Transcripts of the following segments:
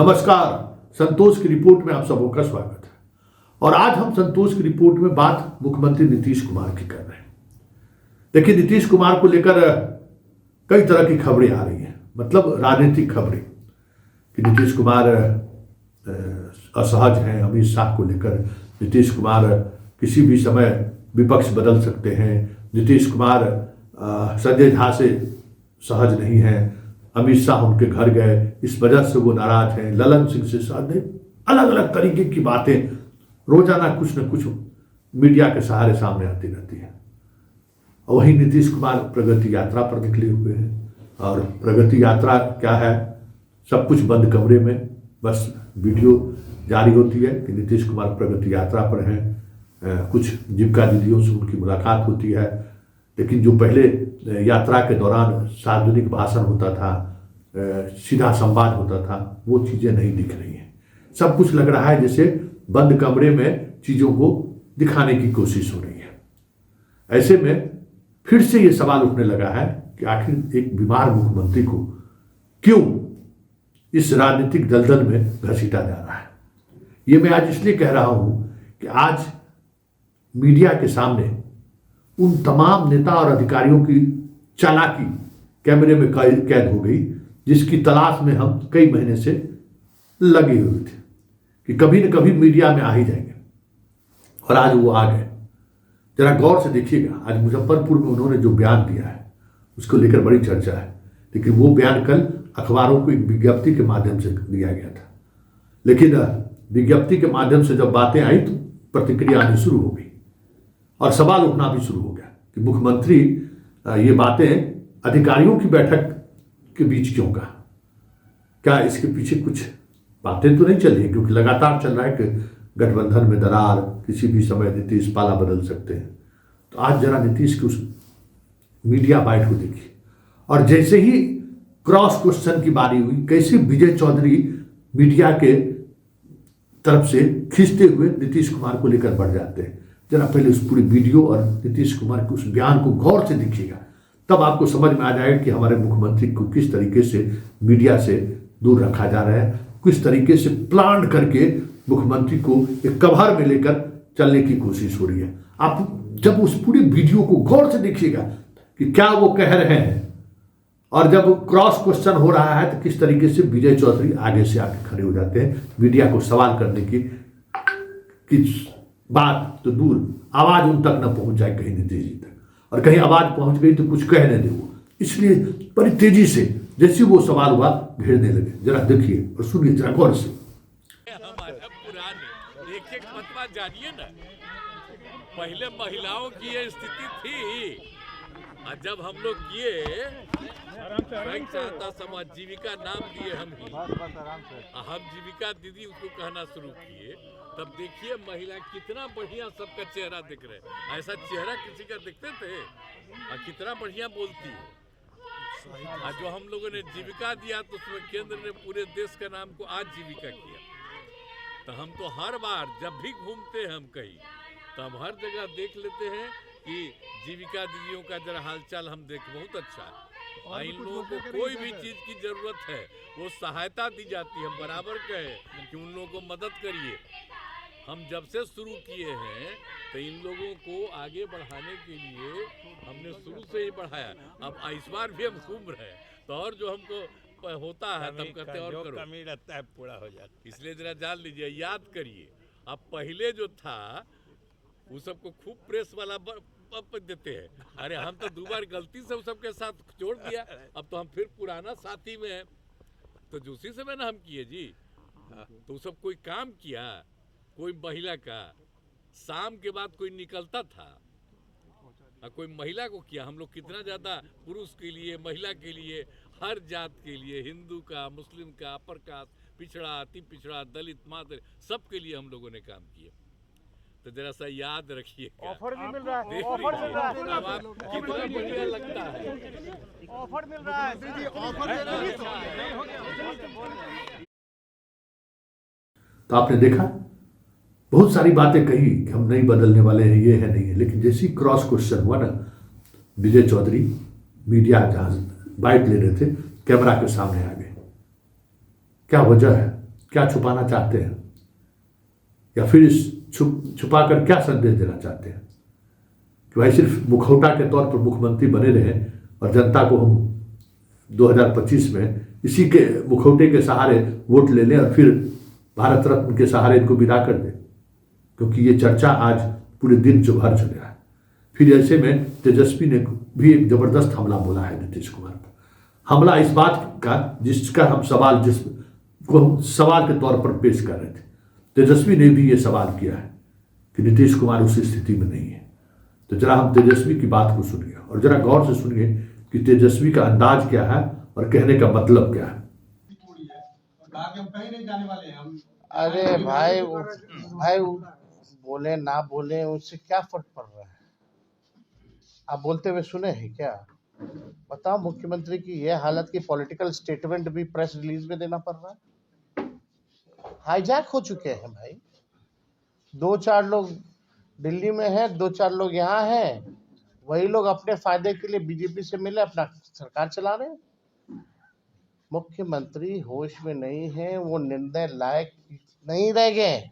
नमस्कार। संतोष की रिपोर्ट में आप सबों का स्वागत है। और आज हम संतोष की रिपोर्ट में बात मुख्यमंत्री नीतीश कुमार की कर रहे हैं। देखिए, नीतीश कुमार को लेकर कई तरह की खबरें आ रही हैं, मतलब राजनीतिक खबरें कि नीतीश कुमार असहज हैं अमित शाह को लेकर। नीतीश कुमार किसी भी समय विपक्ष बदल सकते हैं। नीतीश कुमार संजय झा से सहज नहीं हैं। अमित शाह उनके घर गए, इस वजह से वो नाराज हैं। ललन सिंह से सहज नहीं। अलग अलग तरीके की बातें रोजाना कुछ न कुछ मीडिया के सहारे सामने आती रहती है। वहीं नीतीश कुमार प्रगति यात्रा पर निकले हुए हैं। और प्रगति यात्रा क्या है, सब कुछ बंद कमरे में बस वीडियो जारी होती है कि नीतीश कुमार प्रगति यात्रा पर हैं। कुछ जीविका दीदियों से उनकी मुलाकात होती है, लेकिन जो पहले यात्रा के दौरान सार्वजनिक भाषण होता था, सीधा संवाद होता था, वो चीज़ें नहीं दिख रही हैं। सब कुछ लग रहा है जैसे बंद कमरे में चीज़ों को दिखाने की कोशिश हो रही है। ऐसे में फिर से ये सवाल उठने लगा है कि आखिर एक बीमार मुख्यमंत्री को क्यों इस राजनीतिक दलदल में घसीटा जा रहा है। ये मैं आज इसलिए कह रहा हूं कि आज मीडिया के सामने उन तमाम नेता और अधिकारियों की चालाकी कैमरे में कैद हो गई, जिसकी तलाश में हम कई महीने से लगे हुए थे कि कभी न कभी मीडिया में आ ही जाएंगे। और आज वो आ गए। जरा गौर से देखिएगा, आज मुजफ्फरपुर में उन्होंने जो बयान दिया है उसको लेकर बड़ी चर्चा है, लेकिन वो बयान कल अखबारों को एक विज्ञप्ति के माध्यम से दिया गया था। लेकिन विज्ञप्ति के माध्यम से जब बातें आई तो प्रतिक्रिया आनी शुरू हो गई और सवाल उठना भी शुरू हो गया कि मुख्यमंत्री ये बातें अधिकारियों की बैठक के बीच क्यों कहा। क्या इसके पीछे कुछ बातें तो नहीं चल रही, क्योंकि लगातार चल रहा है कि गठबंधन में दरार, किसी भी समय नीतीश पाला बदल सकते हैं। तो आज जरा नीतीश की उस मीडिया बाइट को देखिए। और जैसे ही क्रॉस क्वेश्चन की बारी हुई, कैसे विजय चौधरी मीडिया के तरफ से खींचते हुए नीतीश कुमार को लेकर बढ़ जाते हैं। जरा पहले उस पूरी वीडियो और नीतीश कुमार के उस बयान को गौर से देखिएगा, तब आपको समझ में आ जाएगा कि हमारे मुख्यमंत्री को किस तरीके से मीडिया से दूर रखा जा रहा है, किस तरीके से प्लान करके मुख्यमंत्री को एक कवर में लेकर चलने की कोशिश हो रही है। आप जब उस पूरी वीडियो को गौर से देखिएगा कि क्या वो कह रहे हैं, और जब क्रॉस क्वेश्चन हो रहा है तो किस तरीके से विजय चौधरी आगे से आके खड़े हो जाते हैं मीडिया को सवाल करने की बात तो दूर, आवाज उन तक न पहुंच जाए कहीं नीतीश जी तक, और कहीं आवाज पहुंच गई तो कुछ कह न दे वो, इसलिए बड़ी तेजी से जैसे वो सवाल हुआ घेरने लगे। जरा देखिए और सुनिए जरा गौर से। हमारा पुराने एक मतवा जानिए ना, पहले महिलाओं की ये स्थिति थी, और जब हम लोग किए चाहता समाज जीविका नाम दिए हम जीविका दीदी उसको कहना शुरू किए, तब देखिए महिला कितना बढ़िया सबका चेहरा दिख रहे हैं। ऐसा चेहरा किसी का दिखते थे, और कितना बढ़िया बोलती है। और जो हम लोगों ने जीविका दिया तो उसमें केंद्र ने पूरे देश का नाम को आज जीविका किया। तो हम तो हर बार जब भी घूमते हैं हम कहीं, तो हम हर जगह देख लेते हैं कि जीविका दीदियों का जरा हालचाल हम देख, बहुत अच्छा है। इन लोगों को कोई भी चीज की जरूरत है वो सहायता दी जाती है। हम बराबर कहे कि उन लोगों को मदद करिए। हम जब से शुरू किए हैं तो इन लोगों को आगे बढ़ाने के लिए हमने शुरू से ही बढ़ाया। अब इस बार भी हम घूम रहे हैं, तो और जो हमको होता है तब कहते और करो, कमी रहता है पूरा हो जाता। इसलिए जरा जान लीजिए, याद करिए, अब पहले जो था वो सबको खूब प्रेस वाला देते हैं। अरे हम तो 2 बार गलती से सबके साथ जोड़ दिया, अब तो हम फिर पुराना साथी में है। तो दूसरी समय ना हम किए जी, तो सब कोई काम किया, कोई महिला का शाम के बाद कोई निकलता था, कोई महिला को किया। हम लोग कितना ज्यादा पुरुष के लिए, महिला के लिए, हर जात के लिए, हिंदू का, मुस्लिम का, अपर कास्ट, पिछड़ा, अति पिछड़ा, दलित, मादर, सबके लिए हम लोगों ने काम किया। तो जरा सा याद रखिए, ऑफर भी मिल रहा है, ऑफर मिल रहा है। अब आप कितना बढ़िया लगता है, ऑफर मिल रहा है दीदी, ऑफर दे रही है। तो आपने देखा बहुत सारी बातें कही कि हम नहीं बदलने वाले हैं, ये है नहीं है, लेकिन जैसे ही क्रॉस क्वेश्चन हुआ ना, विजय चौधरी मीडिया जहां बाइट ले रहे थे कैमरा के सामने आ गए। क्या वजह है क्या छुपाना चाहते हैं, या फिर इस छुपा कर क्या संदेश देना चाहते हैं कि भाई सिर्फ मुखौटा के तौर पर मुख्यमंत्री बने रहे और जनता को हम 2025 में इसी के मुखौटे के सहारे वोट ले लें और फिर भारत रत्न के सहारे इनको विदा कर दें, क्योंकि ये चर्चा आज पूरे दिन जो भर चल रहा है। फिर ऐसे में तेजस्वी ने भी एक जबरदस्त हमला बोला है नीतीश कुमार पर। हमला इस बात का जिसका हम सवाल के तौर पर पेश कर रहे थे। तेजस्वी ने भी ये सवाल किया है कि नीतीश कुमार उस स्थिति में नहीं है। तो जरा हम तेजस्वी की बात को सुनिए और जरा गौर से सुनिए कि तेजस्वी का अंदाज क्या है और कहने का मतलब क्या है। अरे भाई बोले ना बोले उससे क्या फर्क पड़ रहा है? आप बोलते हुए सुने हैं क्या? बताओ, मुख्यमंत्री की ये हालत की पॉलिटिकल स्टेटमेंट भी प्रेस रिलीज में देना पड़ रहा है। हाईजैक हो चुके हैं भाई। 2-4 लोग दिल्ली में हैं, 2-4 लोग यहाँ हैं। वही लोग अपने फायदे के लिए बीजेपी से मिले अपना सरकार चला रहे हैं। मुख्यमंत्री होश में नहीं है, वो निर्णय लायक नहीं रह गए।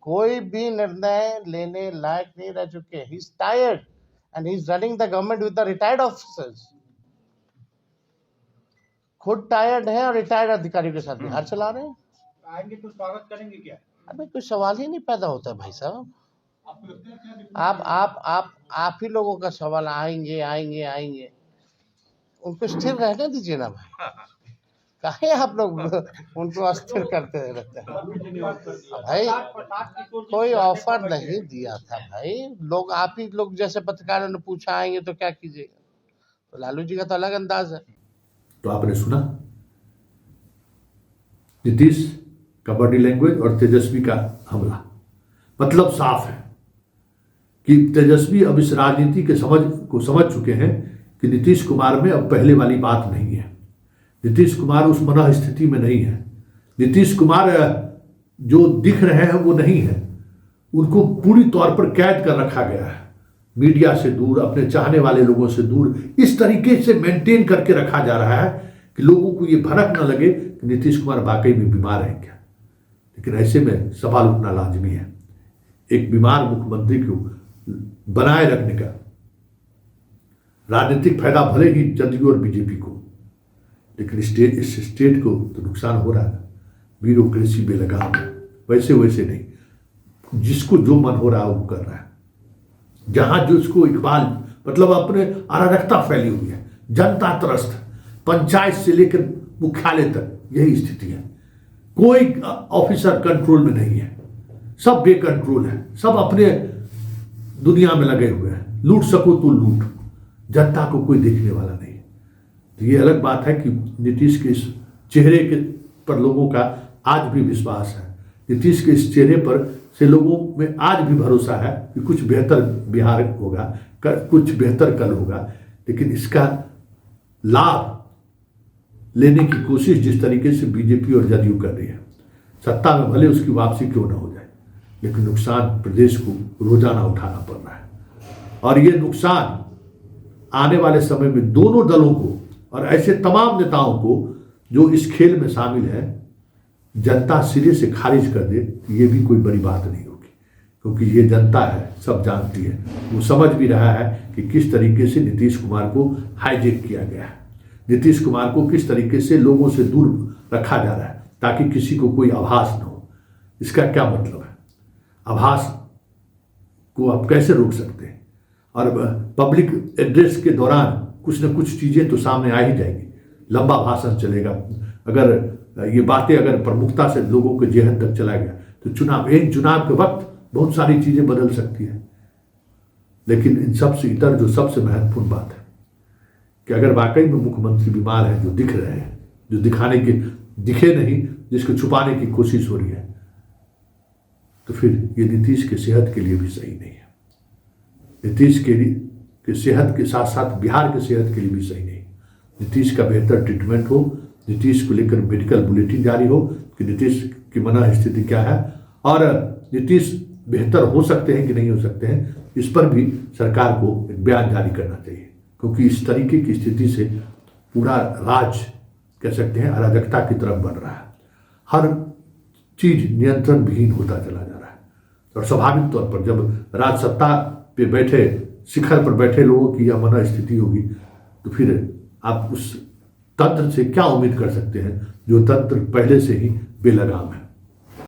कोई भी निर्णय लेने लायक नहीं रह चुके। He is tired and he is running the government with the retired officers. खुद टायर्ड है और रिटायर्ड अधिकारियों के साथ बिहार चला रहे हैं। आएंगे तो स्वागत करेंगे क्या? अबे कोई सवाल ही नहीं पैदा होता भाई साहब। आप ही लोगों का सवाल आएंगे आएंगे आएंगे। उनको स्थिर रहने दीजिए ना भाई। काहे आप लोग उनको अस्थिर करते रहते हैं भाई? कोई ऑफर नहीं दिया था भाई। लोग आप ही लोग जैसे पत्रकारों ने पूछा आएंगे तो क्या कीजिएगा। तो लालू जी का तो अलग अंदाज है। तो आपने सुना नीतीश का बॉडी लैंग्वेज और तेजस्वी का हमला। मतलब साफ है कि तेजस्वी अब इस राजनीति के समझ चुके हैं कि नीतीश कुमार में अब पहले वाली बात नहीं है। नीतीश कुमार उस मनः स्थिति में नहीं है। नीतीश कुमार जो दिख रहे हैं वो नहीं है। उनको पूरी तौर पर कैद कर रखा गया है। मीडिया से दूर, अपने चाहने वाले लोगों से दूर इस तरीके से मेंटेन करके रखा जा रहा है कि लोगों को ये भनक न लगे कि नीतीश कुमार वाकई में बीमार हैं क्या। लेकिन ऐसे में सवाल उठना लाजमी है। एक बीमार मुख्यमंत्री को बनाए रखने का राजनीतिक फायदा भले ही जदयू और बीजेपी को, लेकिन इस स्टेट को तो नुकसान हो रहा है। ब्यूरोक्रेसी बेलगाम है। वैसे नहीं, जिसको जो मन हो रहा है वो कर रहा है। जहां जिसको इकबाल मतलब अपने अराजकता फैली हुई है। जनता त्रस्त, पंचायत से लेकर मुख्यालय तक यही स्थिति है। कोई ऑफिसर कंट्रोल में नहीं है। सब बेकंट्रोल है। सब अपने दुनिया में लगे हुए हैं। लूट सको तो लूट। जनता को कोई देखने वाला नहीं। तो ये अलग बात है कि नीतीश के इस चेहरे के पर लोगों का आज भी विश्वास है। नीतीश के इस चेहरे पर से लोगों में आज भी भरोसा है कि कुछ बेहतर बिहार होगा, कुछ बेहतर कल होगा। लेकिन इसका लाभ लेने की कोशिश जिस तरीके से बीजेपी और जदयू कर रही है, सत्ता में भले उसकी वापसी क्यों ना हो जाए, लेकिन नुकसान प्रदेश को रोजाना उठाना पड़ रहा है। और ये नुकसान आने वाले समय में दोनों दलों को और ऐसे तमाम नेताओं को जो इस खेल में शामिल है, जनता सिरे से खारिज कर दे, ये भी कोई बड़ी बात नहीं होगी। क्योंकि ये जनता है, सब जानती है। वो समझ भी रहा है कि किस तरीके से नीतीश कुमार को हाईजैक किया गया है। नीतीश कुमार को किस तरीके से लोगों से दूर रखा जा रहा है ताकि किसी को कोई आभास न हो। इसका क्या मतलब है? आभास को आप कैसे रोक सकते हैं? और पब्लिक एड्रेस के दौरान कुछ न कुछ चीज़ें तो सामने आ ही जाएंगी। लंबा भाषण चलेगा। अगर ये बातें अगर प्रमुखता से लोगों के जेहन तक चला गया तो चुनाव के वक्त बहुत सारी चीज़ें बदल सकती है। लेकिन इन सबसे इतर जो सबसे महत्वपूर्ण बात है कि अगर वाकई में मुख्यमंत्री बीमार है, जो दिख रहे हैं, जो दिखे नहीं, जिसको छुपाने की कोशिश हो रही है, तो फिर ये नीतीश के सेहत के लिए भी सही नहीं है। नीतीश के सेहत के साथ साथ बिहार के सेहत के लिए भी सही नहीं। नीतीश का बेहतर ट्रीटमेंट हो, नीतीश को लेकर मेडिकल बुलेटिन जारी हो कि नीतीश की मनः स्थिति क्या है और नीतीश बेहतर हो सकते हैं कि नहीं हो सकते हैं, इस पर भी सरकार को एक बयान जारी करना चाहिए। क्योंकि इस तरीके की स्थिति से पूरा राज्य कह सकते हैं अराजकता की तरफ बढ़ रहा है। हर चीज नियंत्रण विहीन होता चला जा रहा है। और स्वाभाविक तौर पर जब राज सत्ता पे बैठे, शिखर पर बैठे लोगों की यह मन स्थिति होगी तो फिर आप उस तंत्र से क्या उम्मीद कर सकते हैं जो तंत्र पहले से ही बेलगाम है।